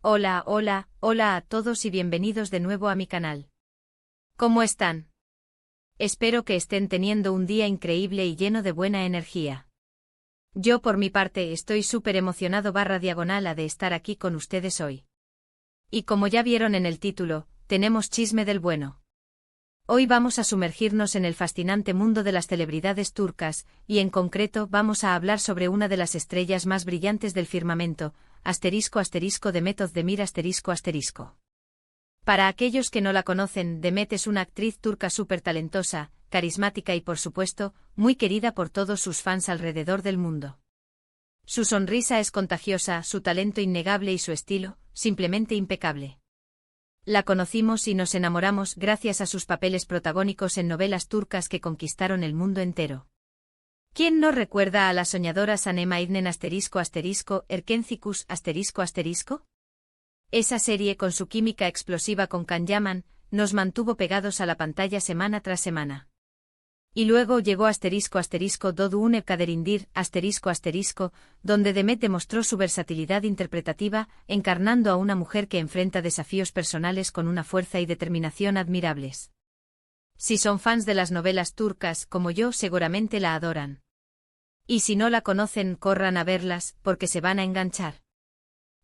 Hola, hola, hola a todos y bienvenidos de nuevo a mi canal. ¿Cómo están? Espero que estén teniendo un día increíble y lleno de buena energía. Yo por mi parte estoy súper emocionado /diagonal de estar aquí con ustedes hoy. Y como ya vieron en el título, tenemos chisme del bueno. Hoy vamos a sumergirnos en el fascinante mundo de las celebridades turcas, y en concreto vamos a hablar sobre una de las estrellas más brillantes del firmamento, Demet Özdemir ***. Para aquellos que no la conocen, Demet es una actriz turca súper talentosa, carismática y por supuesto, muy querida por todos sus fans alrededor del mundo. Su sonrisa es contagiosa, su talento innegable y su estilo, simplemente impecable. La conocimos y nos enamoramos gracias a sus papeles protagónicos en novelas turcas que conquistaron el mundo entero. ¿Quién no recuerda a la soñadora Sanem Aydin Erkencikus ***? Esa serie con su química explosiva con Can Yaman, nos mantuvo pegados a la pantalla semana tras semana. Y luego llegó ***Dodu Une Kaderindir ***, donde Demet demostró su versatilidad interpretativa, encarnando a una mujer que enfrenta desafíos personales con una fuerza y determinación admirables. Si son fans de las novelas turcas como yo, seguramente la adoran. Y si no la conocen, corran a verlas, porque se van a enganchar.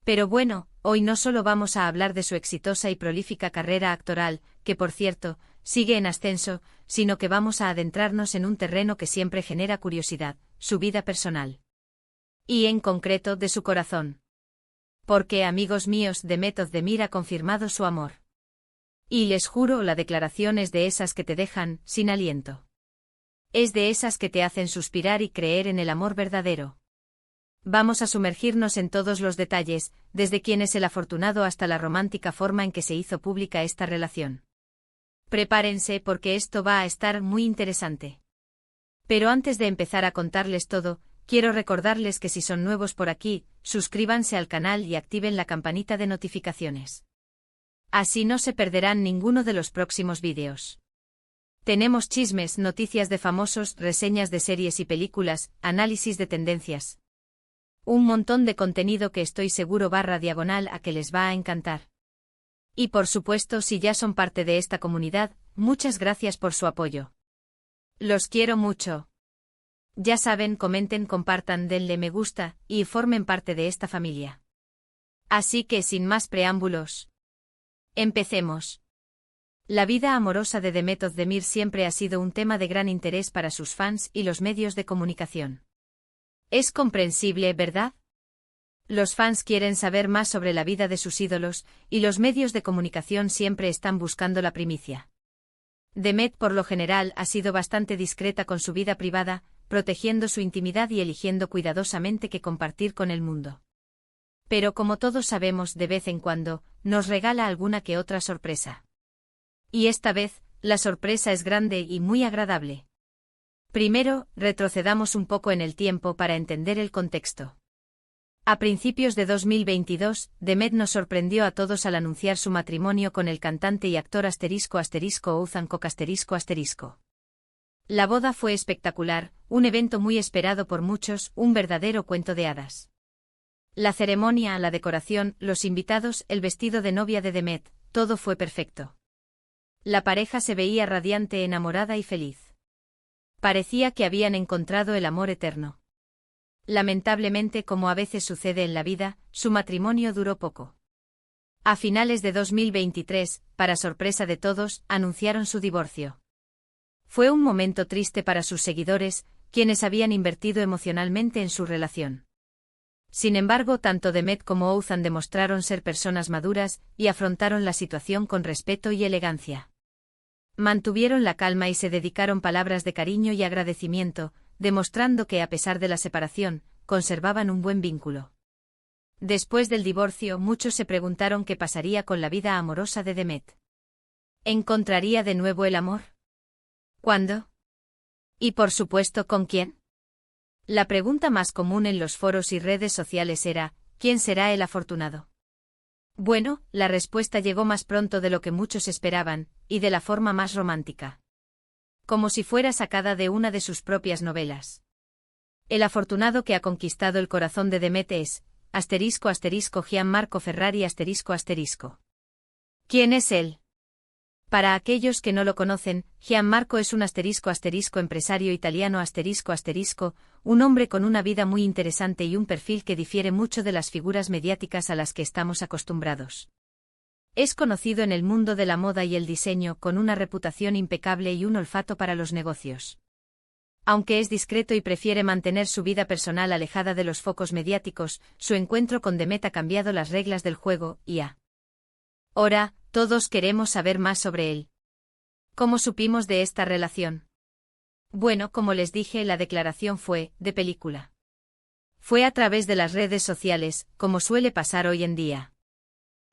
Pero bueno, hoy no solo vamos a hablar de su exitosa y prolífica carrera actoral, que por cierto, sigue en ascenso, sino que vamos a adentrarnos en un terreno que siempre genera curiosidad, su vida personal. Y en concreto de su corazón. Porque, amigos míos, Demet Özdemir ha confirmado su amor. Y les juro, la declaración es de esas que te dejan sin aliento. Es de esas que te hacen suspirar y creer en el amor verdadero. Vamos a sumergirnos en todos los detalles, desde quién es el afortunado hasta la romántica forma en que se hizo pública esta relación. Prepárense porque esto va a estar muy interesante. Pero antes de empezar a contarles todo, quiero recordarles que si son nuevos por aquí, suscríbanse al canal y activen la campanita de notificaciones. Así no se perderán ninguno de los próximos vídeos. Tenemos chismes, noticias de famosos, reseñas de series y películas, análisis de tendencias. Un montón de contenido que estoy seguro /diagonal a que les va a encantar. Y por supuesto, si ya son parte de esta comunidad, muchas gracias por su apoyo. Los quiero mucho. Ya saben, comenten, compartan, denle me gusta, y formen parte de esta familia. Así que sin más preámbulos, empecemos. La vida amorosa de Demet Özdemir siempre ha sido un tema de gran interés para sus fans y los medios de comunicación. Es comprensible, ¿verdad? Los fans quieren saber más sobre la vida de sus ídolos, y los medios de comunicación siempre están buscando la primicia. Demet, por lo general, ha sido bastante discreta con su vida privada, protegiendo su intimidad y eligiendo cuidadosamente qué compartir con el mundo. Pero como todos sabemos, de vez en cuando, nos regala alguna que otra sorpresa. Y esta vez, la sorpresa es grande y muy agradable. Primero, retrocedamos un poco en el tiempo para entender el contexto. A principios de 2022, Demet nos sorprendió a todos al anunciar su matrimonio con el cantante y actor Oğuzhan Koç ***. La boda fue espectacular, un evento muy esperado por muchos, un verdadero cuento de hadas. La ceremonia, la decoración, los invitados, el vestido de novia de Demet, todo fue perfecto. La pareja se veía radiante, enamorada y feliz. Parecía que habían encontrado el amor eterno. Lamentablemente, como a veces sucede en la vida, su matrimonio duró poco. A finales de 2023, para sorpresa de todos, anunciaron su divorcio. Fue un momento triste para sus seguidores, quienes habían invertido emocionalmente en su relación. Sin embargo, tanto Demet como Oğuzhan demostraron ser personas maduras y afrontaron la situación con respeto y elegancia. Mantuvieron la calma y se dedicaron palabras de cariño y agradecimiento, demostrando que a pesar de la separación, conservaban un buen vínculo. Después del divorcio, muchos se preguntaron qué pasaría con la vida amorosa de Demet. ¿Encontraría de nuevo el amor? ¿Cuándo? Y por supuesto, ¿con quién? La pregunta más común en los foros y redes sociales era, ¿quién será el afortunado? Bueno, la respuesta llegó más pronto de lo que muchos esperaban, y de la forma más romántica. Como si fuera sacada de una de sus propias novelas. El afortunado que ha conquistado el corazón de Demet es, Gianmarco Ferrari ***. ¿Quién es él? Para aquellos que no lo conocen, Gianmarco es un empresario italiano un hombre con una vida muy interesante y un perfil que difiere mucho de las figuras mediáticas a las que estamos acostumbrados. Es conocido en el mundo de la moda y el diseño con una reputación impecable y un olfato para los negocios. Aunque es discreto y prefiere mantener su vida personal alejada de los focos mediáticos, su encuentro con Demet ha cambiado las reglas del juego y ahora, todos queremos saber más sobre él. ¿Cómo supimos de esta relación? Bueno, como les dije, la declaración fue de película. Fue a través de las redes sociales, como suele pasar hoy en día.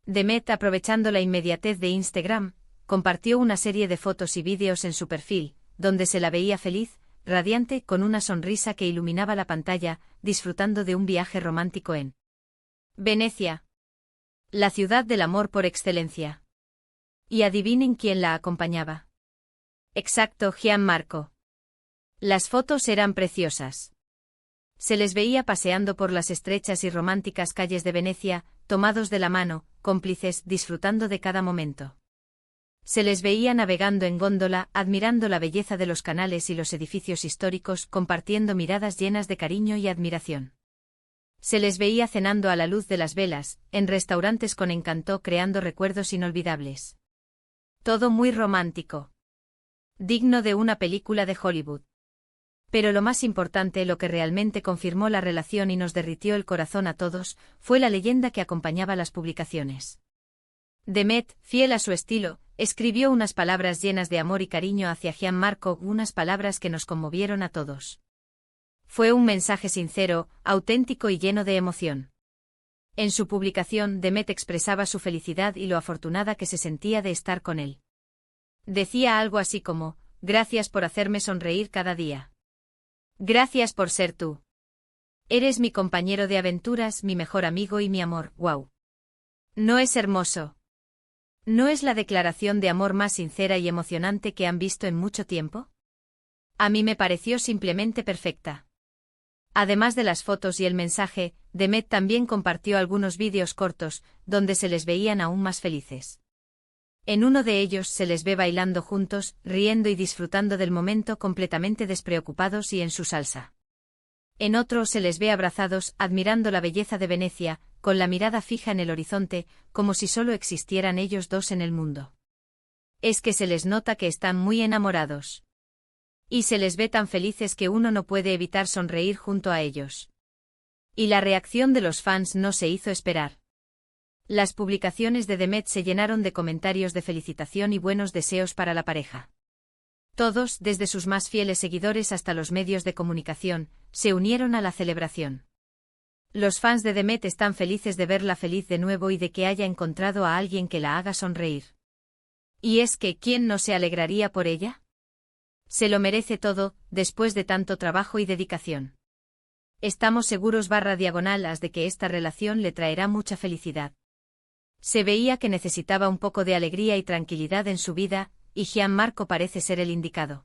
Demet, aprovechando la inmediatez de Instagram, compartió una serie de fotos y vídeos en su perfil, donde se la veía feliz, radiante, con una sonrisa que iluminaba la pantalla, disfrutando de un viaje romántico en Venecia, la ciudad del amor por excelencia. Y adivinen quién la acompañaba. Exacto, Gianmarco. Las fotos eran preciosas. Se les veía paseando por las estrechas y románticas calles de Venecia, tomados de la mano, cómplices, disfrutando de cada momento. Se les veía navegando en góndola, admirando la belleza de los canales y los edificios históricos, compartiendo miradas llenas de cariño y admiración. Se les veía cenando a la luz de las velas, en restaurantes con encanto, creando recuerdos inolvidables. Todo muy romántico. Digno de una película de Hollywood. Pero lo más importante, lo que realmente confirmó la relación y nos derritió el corazón a todos, fue la leyenda que acompañaba las publicaciones. Demet, fiel a su estilo, escribió unas palabras llenas de amor y cariño hacia Gianmarco, unas palabras que nos conmovieron a todos. Fue un mensaje sincero, auténtico y lleno de emoción. En su publicación, Demet expresaba su felicidad y lo afortunada que se sentía de estar con él. Decía algo así como: gracias por hacerme sonreír cada día. Gracias por ser tú. Eres mi compañero de aventuras, mi mejor amigo y mi amor. ¡Wow! ¿No es hermoso? ¿No es la declaración de amor más sincera y emocionante que han visto en mucho tiempo? A mí me pareció simplemente perfecta. Además de las fotos y el mensaje, Demet también compartió algunos vídeos cortos, donde se les veían aún más felices. En uno de ellos se les ve bailando juntos, riendo y disfrutando del momento, completamente despreocupados y en su salsa. En otro se les ve abrazados, admirando la belleza de Venecia, con la mirada fija en el horizonte, como si solo existieran ellos dos en el mundo. Es que se les nota que están muy enamorados. Y se les ve tan felices que uno no puede evitar sonreír junto a ellos. Y la reacción de los fans no se hizo esperar. Las publicaciones de Demet se llenaron de comentarios de felicitación y buenos deseos para la pareja. Todos, desde sus más fieles seguidores hasta los medios de comunicación, se unieron a la celebración. Los fans de Demet están felices de verla feliz de nuevo y de que haya encontrado a alguien que la haga sonreír. Y es que, ¿quién no se alegraría por ella? Se lo merece todo, después de tanto trabajo y dedicación. Estamos seguros /as de que esta relación le traerá mucha felicidad. Se veía que necesitaba un poco de alegría y tranquilidad en su vida, y Gianmarco parece ser el indicado.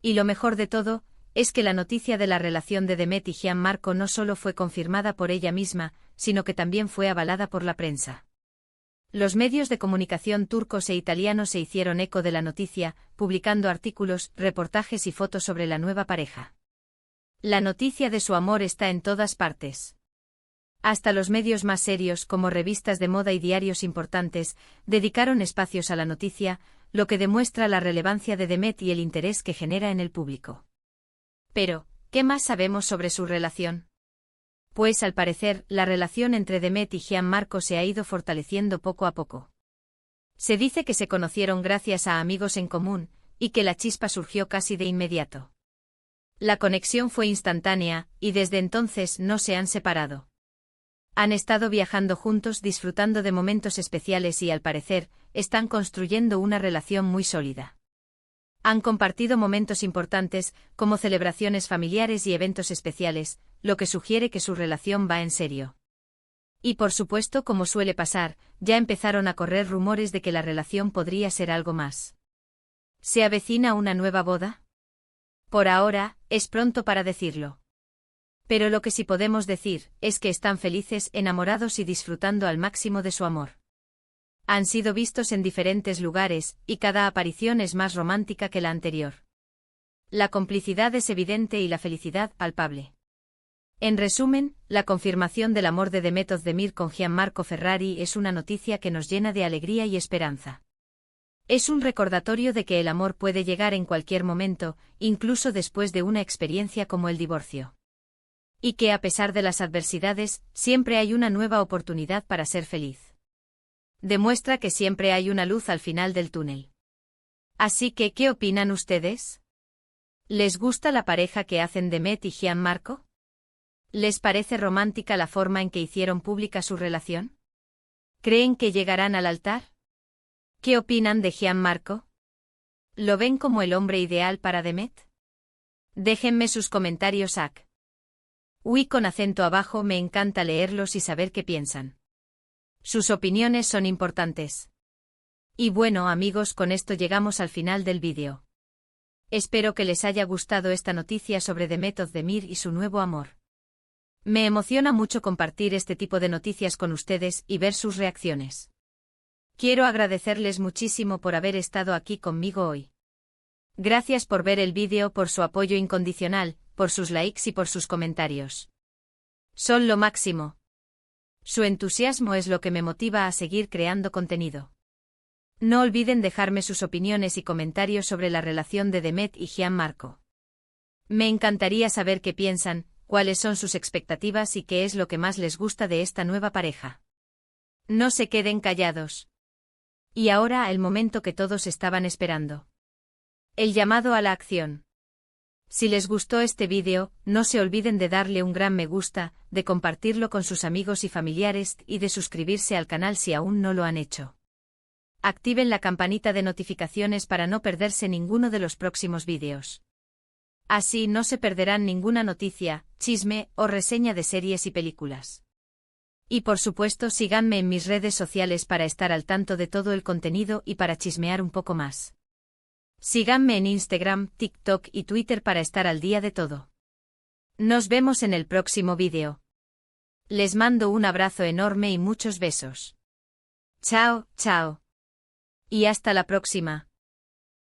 Y lo mejor de todo, es que la noticia de la relación de Demet y Gianmarco no solo fue confirmada por ella misma, sino que también fue avalada por la prensa. Los medios de comunicación turcos e italianos se hicieron eco de la noticia, publicando artículos, reportajes y fotos sobre la nueva pareja. La noticia de su amor está en todas partes. Hasta los medios más serios, como revistas de moda y diarios importantes, dedicaron espacios a la noticia, lo que demuestra la relevancia de Demet y el interés que genera en el público. Pero, ¿qué más sabemos sobre su relación? Pues al parecer, la relación entre Demet y Gianmarco se ha ido fortaleciendo poco a poco. Se dice que se conocieron gracias a amigos en común, y que la chispa surgió casi de inmediato. La conexión fue instantánea, y desde entonces no se han separado. Han estado viajando juntos, disfrutando de momentos especiales y al parecer, están construyendo una relación muy sólida. Han compartido momentos importantes, como celebraciones familiares y eventos especiales, lo que sugiere que su relación va en serio. Y por supuesto, como suele pasar, ya empezaron a correr rumores de que la relación podría ser algo más. ¿Se avecina una nueva boda? Por ahora, es pronto para decirlo. Pero lo que sí podemos decir es que están felices, enamorados y disfrutando al máximo de su amor. Han sido vistos en diferentes lugares, y cada aparición es más romántica que la anterior. La complicidad es evidente y la felicidad palpable. En resumen, la confirmación del amor de Demet Özdemir con Gianmarco Ferrari es una noticia que nos llena de alegría y esperanza. Es un recordatorio de que el amor puede llegar en cualquier momento, incluso después de una experiencia como el divorcio. Y que a pesar de las adversidades, siempre hay una nueva oportunidad para ser feliz. Demuestra que siempre hay una luz al final del túnel. Así que, ¿qué opinan ustedes? ¿Les gusta la pareja que hacen Demet y Gianmarco? ¿Les parece romántica la forma en que hicieron pública su relación? ¿Creen que llegarán al altar? ¿Qué opinan de Gianmarco? ¿Lo ven como el hombre ideal para Demet? Déjenme sus comentarios ac. Uy con acento abajo, me encanta leerlos y saber qué piensan. Sus opiniones son importantes. Y bueno amigos, con esto llegamos al final del vídeo. Espero que les haya gustado esta noticia sobre Demet Özdemir y su nuevo amor. Me emociona mucho compartir este tipo de noticias con ustedes y ver sus reacciones. Quiero agradecerles muchísimo por haber estado aquí conmigo hoy. Gracias por ver el vídeo, por su apoyo incondicional, por sus likes y por sus comentarios. Son lo máximo. Su entusiasmo es lo que me motiva a seguir creando contenido. No olviden dejarme sus opiniones y comentarios sobre la relación de Demet y Gianmarco. Me encantaría saber qué piensan, cuáles son sus expectativas y qué es lo que más les gusta de esta nueva pareja. No se queden callados. Y ahora el momento que todos estaban esperando. El llamado a la acción. Si les gustó este vídeo, no se olviden de darle un gran me gusta, de compartirlo con sus amigos y familiares y de suscribirse al canal si aún no lo han hecho. Activen la campanita de notificaciones para no perderse ninguno de los próximos vídeos. Así no se perderán ninguna noticia, chisme o reseña de series y películas. Y por supuesto síganme en mis redes sociales para estar al tanto de todo el contenido y para chismear un poco más. Síganme en Instagram, TikTok y Twitter para estar al día de todo. Nos vemos en el próximo vídeo. Les mando un abrazo enorme y muchos besos. Chao, chao. Y hasta la próxima.